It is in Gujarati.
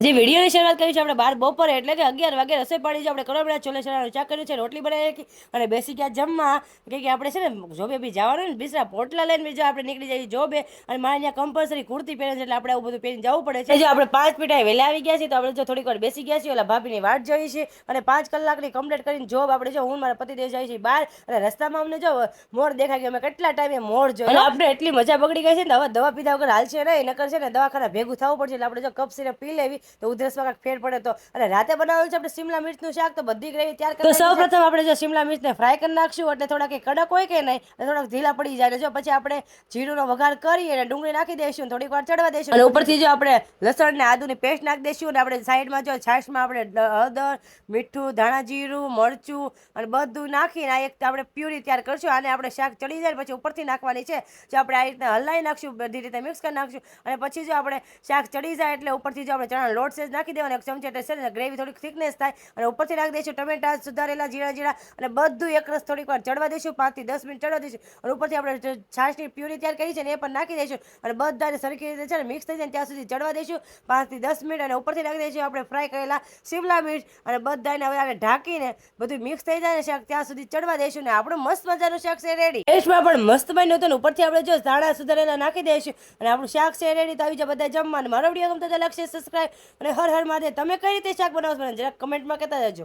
જે વિડીયોની શરૂઆત કરી છે આપણે 12 બપોરે એટલે કે 11 વાગે રસોઈ પાણી છે આપણે કરોડના છોલે ચણાનું શાક કર્યું છે, રોટલી બનાવી નાખી અને બેસી ગયા જમવા. કે આપણે છે ને જોબે બી જવાનું ને બિસરા પોટલા લઈને બીજા આપણે નીકળી જઈએ જોબે. અને મારે ત્યાં કમ્પલસરી કુર્તી પહેરે છે એટલે આપણે આવું બધું પહેરીને જવું પડે છે. જો આપણે 5 મિનિટ વહેલા આવી ગયા છીએ તો આપણે જો થોડીક વાર બેસી ગયા છીએ, ઓલા ભાભીની વાટ જોઈ છે અને 5 કલાકની કમ્પ્લીટ કરીને જોબ આપણે જો હું મારા પતિદેવ જાય છે બહાર અને રસ્તામાં અમને જો મોર દેખાય કે અમે કેટલા ટાઈમે મોર જોયો અને આપણે એટલી મજા બગડી ગઈ છે ને હવે દવા પીધા વગર હાલશે નહીં, નકર છે ને દવાખાના ભેગું થવું પડશે. એટલે આપણે જો કપ સિરપ પી લેવી તો ઉધરસમાં કાંઈક ફેર પડે તો. અને રાતે બનાવેલું છે આપણે શિમલા મિર્ચનું શાક, તો બધી ગ્રેવી તૈયાર કરી. તો સૌપ્રથમ આપણે જો શિમલા મિર્ચને ફ્રાય કરી નાખશું એટલે થોડા કંઈ કડક હોય કે નહીં એટલે થોડાક ઢીલા પડી જાય. જો પછી આપણે જીરુંનો વઘાર કરી અને ડુંગળી નાખી દઈશું, થોડીક વાર ચડવા દઈશું અને ઉપરથી જો આપણે લસણ ને આદુની પેસ્ટ નાખી દઈશું. અને આપણે સાઈડમાં જો છાશમાં આપણે હળદર, મીઠું, ધાણા જીરું, મરચું અને બધું નાખીને આ એક આપણે પ્યુરી તૈયાર કરશું. આને આપણે શાક ચડી જાય પછી ઉપરથી નાખવાની છે. જો આપણે આ રીતના હલાવી નાખશું, બધી રીતે મિક્સ કરી નાખશું અને પછી જો આપણે શાક ચડી જાય એટલે ઉપરથી જો આપણે ચણાનો લોટ સેજ નાખી દેવાનો, એક ચમચી એટલે છે ને ગ્રેવી થોડીક થિકનેસ થાય અને ઉપરથી નાખી દઈશું ટમેટા સુધારેલા જીરા જીરા અને બધું એક રસ થોડીક વાર ચડવા દઈશું, 5 થી 10 મિનિટ ચડવા દઈશું. અને ઉપરથી આપણે છાશની પ્યુરી તૈયાર કરી છે ને એ પણ નાખી દઈશું અને બધાને સરખી રીતે છે ને મિક્સ થઈ જાય ત્યાં સુધી ચડવા દઈશું 5 થી 10 મિનિટ. અને ઉપરથી નાખી દઈશું આપણે ફ્રાય કરેલા શિમલા મિર્ચ અને બધાને હવે આને ઢાંકીને બધું મિક્સ થઈ જાય ને શાક ત્યાં સુધી ચડવા દઈશું ને આપણું મસ્ત મજાનું શાક છે રેડી. ટેસ્ટમાં પણ મસ્ત બન્યું હતું ને ઉપરથી આપણે જો ધાણા સુધારેલા નાખી દઈશું અને આપણું શાક છે રેડી. તો આવી જાય બધા જમવાનું. મારો વિડીયો ગમતો તો લાઈક શેર સબસ્ક્રાઈબ અને હર હર મહાદેવ. તમે કઈ રીતે શાક બનાવો છો મને જરાક કમેન્ટમાં કહેતા જજો.